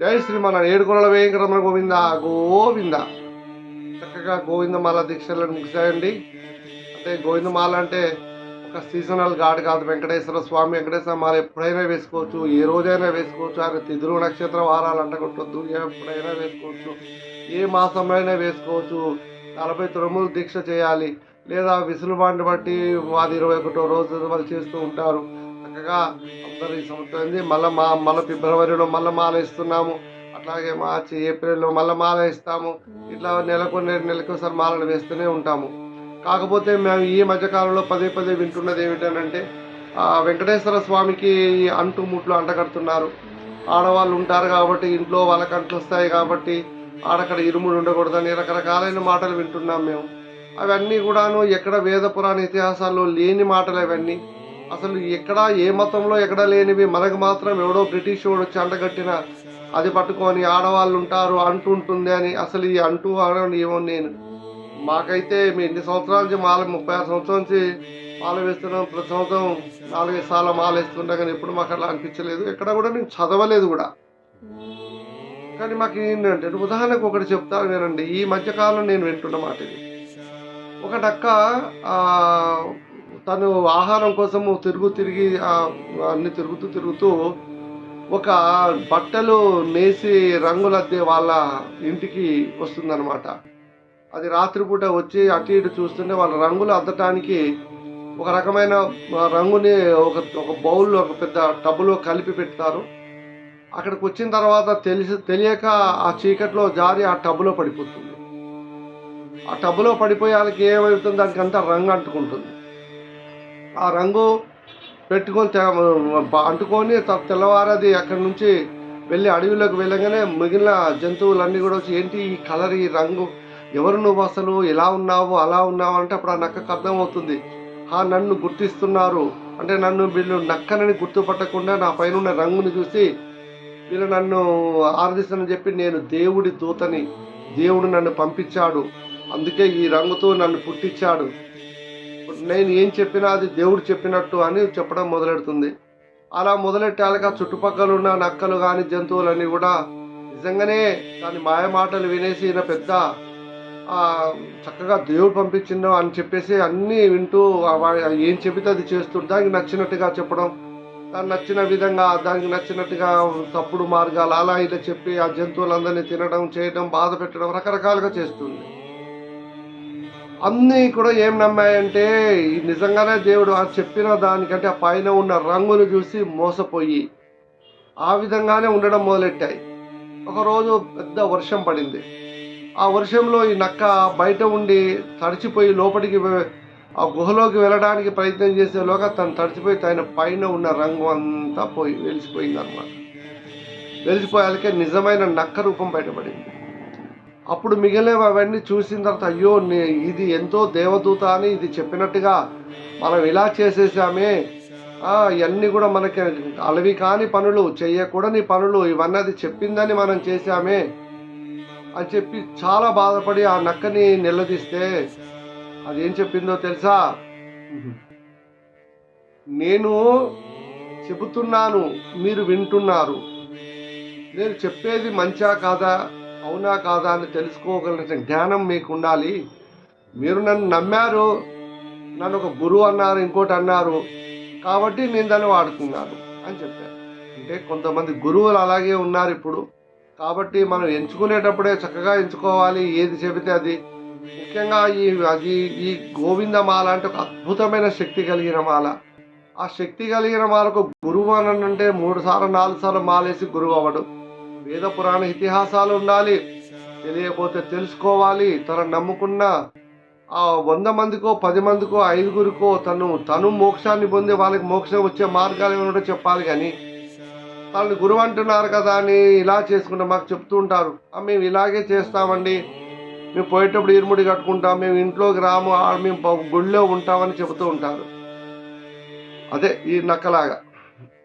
జై శ్రీమన్నారాయణ. ఏడుకొండల వెంకటరమణ గోవింద గోవింద. చక్కగా గోవిందమాల దీక్షలను ముగిశాయండి. అంటే గోవిందమాల అంటే ఒక సీజనల్ గాడ్ కాదు. వెంకటేశ్వర స్వామి వెంకటేశ్వర మాల ఎప్పుడైనా వేసుకోవచ్చు, ఏ రోజైనా వేసుకోవచ్చు. ఆయన తిథులు నక్షత్ర వారాలు అంటగొట్టొద్దు, ఎప్పుడైనా వేసుకోవచ్చు, ఏ మాసంలో అయినా వేసుకోవచ్చు. 49 దీక్ష చేయాలి, లేదా విసులుబాటుని బట్టి అది 21 రోజు వాళ్ళు చేస్తూ ఉంటారు. చక్కగా అందరూ ఈ సంవత్సరం మళ్ళీ ఫిబ్రవరిలో మళ్ళీ మాల ఇస్తున్నాము, అట్లాగే మార్చి ఏప్రిల్లో మళ్ళీ మాల ఇస్తాము. ఇట్లా నెలకు ఒకసారి మాలలు వేస్తూనే ఉంటాము. కాకపోతే మేము ఈ మధ్యకాలంలో పదే పదే వింటున్నది ఏమిటనంటే వెంకటేశ్వర స్వామికి అంటు ముట్లు అంటగడుతున్నారు. ఆడవాళ్ళు ఉంటారు కాబట్టి ఇంట్లో వాళ్ళకి అంట్లు వస్తాయి కాబట్టి ఆడక్కడ ఇరుముడు ఉండకూడదని రకరకాలైన మాటలు వింటున్నాం మేము. అవన్నీ కూడాను ఎక్కడ వేద పురాణ ఇతిహాసాల్లో లేని మాటలు అవన్నీ. అసలు ఎక్కడ ఏ మతంలో ఎక్కడ లేనివి మనకు మాత్రం ఎవడో బ్రిటిష్ వాడు వచ్చి అంటగట్టిన అది పట్టుకొని ఆడవాళ్ళు ఉంటారు అంటు ఉంటుంది అని. అసలు ఈ అంటూ అనడం ఏమో. మాకైతే మీ ఎన్ని సంవత్సరాల నుంచి 36 సంవత్సరాల నుంచి మాల వేస్తున్నాం. ప్రతి సంవత్సరం 4-5 సార్లు మాల వేస్తుంటా, కానీ ఎప్పుడు మాకు అలా అనిపించలేదు. ఎక్కడ కూడా నేను చదవలేదు కూడా. కానీ మాకు ఏంటంటే ఉదాహరణకు ఒకటి చెప్తాను నేనండి. ఈ మధ్యకాలం నేను వింటున్న మాట ఇది. ఒకటక్క తను ఆహారం కోసము తిరిగి అన్ని తిరుగుతూ ఒక బట్టలు నేసి రంగులద్దే వాళ్ళ ఇంటికి వస్తుందన్నమాట. అది రాత్రిపూట వచ్చి అటు ఇటు చూస్తుంటే వాళ్ళ రంగులు అద్దటానికి ఒక రకమైన రంగుని ఒక బౌల్లో ఒక పెద్ద టబ్బులో కలిపి పెడతారు. అక్కడికి వచ్చిన తర్వాత తెలియక ఆ చీకట్లో జారి ఆ టబ్బులో పడిపోతుంది. ఆ టబ్బులో పడిపోయే వాళ్ళకి ఏమవుతుంది, దానికి అంతా రంగు అంటుకుంటుంది. ఆ రంగు పెట్టుకొని అంటుకొని తెల్లవారది అక్కడి నుంచి వెళ్ళి అడవిలోకి వెళ్ళగానే మిగిలిన జంతువులన్నీ కూడా వచ్చి ఏంటి ఈ కలర్, ఈ రంగు, ఎవరు నువ్వు, అసలు ఎలా ఉన్నావు, అలా ఉన్నావు అంటే అప్పుడు ఆ నక్కకు అర్థమవుతుంది. నన్ను గుర్తిస్తున్నారు అంటే నన్ను వీళ్ళు నక్కనని గుర్తుపట్టకుండా నా పైన ఉన్న రంగుని చూసి వీళ్ళు నన్ను ఆరాధిస్తానని చెప్పి నేను దేవుడి దూతని, దేవుడు నన్ను పంపించాడు, అందుకే ఈ రంగుతో నన్ను పుట్టించాడు, నేను ఏం చెప్పినా అది దేవుడు చెప్పినట్టు అని చెప్పడం మొదలెడుతుంది. అలా మొదలెట్టాక చుట్టుపక్కల ఉన్న నక్కలు కానీ జంతువులన్నీ కూడా నిజంగానే దాని మాయ మాటలు వినేసి ఈయన పెద్ద చక్కగా దేవుడు పంపించిందో అని చెప్పేసి అన్నీ వింటూ ఏం చెబితే అది చేస్తుంటే దానికి నచ్చినట్టుగా చెప్పడం, దానికి నచ్చిన విధంగా దానికి నచ్చినట్టుగా తప్పుడు మార్గాలు అలా ఇలా చెప్పి ఆ జంతువులందరినీ తినడం, చేయడం, బాధ పెట్టడం రకరకాలుగా చేస్తుంది. అన్నీ కూడా ఏం నమ్మాయంటే నిజంగానే దేవుడు చెప్పిన దానికంటే ఆ పైన ఉన్న రంగును చూసి మోసపోయి ఆ విధంగానే ఉండడం మొదలెట్టాయి. ఒకరోజు పెద్ద వర్షం పడింది. ఆ వర్షంలో ఈ నక్క బయట ఉండి తడిచిపోయి లోపలికి ఆ గుహలోకి వెళ్ళడానికి ప్రయత్నం చేసేలోగా తను తడిచిపోయి తన పైన ఉన్న రంగు అంతా వెలిసిపోయింది అనమాట. వెలిసిపోయాకే నిజమైన నక్క రూపం బయటపడింది. అప్పుడు మిగిలినవి అవన్నీ చూసిన తర్వాత అయ్యో ఇది ఎంతో దేవదూత అని ఇది చెప్పినట్టుగా మనం ఇలా చేసేసామే, ఇవన్నీ కూడా మనకి అలవి కాని పనులు, చెయ్యకూడని పనులు, ఇవన్నీ అది చెప్పిందని మనం చేశామే అని చెప్పి చాలా బాధపడి ఆ నక్కని నిలదీస్తే అదేం చెప్పిందో తెలుసా? నేను చెబుతున్నాను, మీరు వింటున్నారు, నేను చెప్పేది మంచా కాదా, అవునా కాదా అని తెలుసుకోగలిగిన జ్ఞానం మీకు ఉండాలి. మీరు నన్ను నమ్మారు, నన్ను ఒక గురువు అన్నారు, ఇంకోటి అన్నారు, కాబట్టి నేను దాన్ని వాడుతున్నాను అని చెప్పారు. అంటే కొంతమంది గురువులు అలాగే ఉన్నారు ఇప్పుడు. కాబట్టి మనం ఎంచుకునేటప్పుడే చక్కగా ఎంచుకోవాలి, ఏది చెబితే అది. ముఖ్యంగా ఈ గోవిందమాల అంటే ఒక అద్భుతమైన శక్తి కలిగిన మాల. ఆ శక్తి కలిగిన మాలకు గురువు అని అంటే 3 సార్లు 4 సార్లు మాలేసి గురువు అవ్వడు. వేద పురాణ ఇతిహాసాలు ఉండాలి, తెలియకపోతే తెలుసుకోవాలి. తను నమ్ముకున్న 100 మందికో 10 మందికో 5గురికో తను మోక్షాన్ని పొందే వాళ్ళకి మోక్షం వచ్చే మార్గాలు ఏమన్నా చెప్పాలి. కానీ వాళ్ళని గురువు అంటున్నారు కదా అని ఇలా చేసుకుంటాం. మాకు చెప్తూ ఉంటారు, మేము ఇలాగే చేస్తామండి, మేము పోయేటప్పుడు ఇరుముడి కట్టుకుంటాం, మేము ఇంట్లోకి రాము, మేము గుళ్ళో ఉంటామని చెబుతూ ఉంటారు. అదే ఈ నక్కలాగా.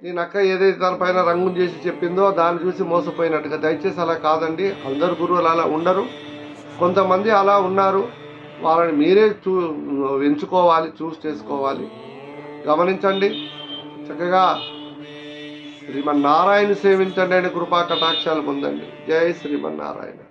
ఈ నక్క ఏదైతే దానిపైన రంగు చేసి చెప్పిందో దాన్ని చూసి మోసపోయినట్టుగా. దయచేసి అలా కాదండి, అందరు గురువులు అలా ఉండరు, కొంతమంది అలా ఉన్నారు. వాళ్ళని మీరే ఎంచుకోవాలి, చూస్ చేసుకోవాలి. గమనించండి. చక్కగా శ్రీమన్నారాయణ సేవించండి, ఆయన కృపా కటాక్షాలు పొందండి. జై శ్రీమన్నారాయణ.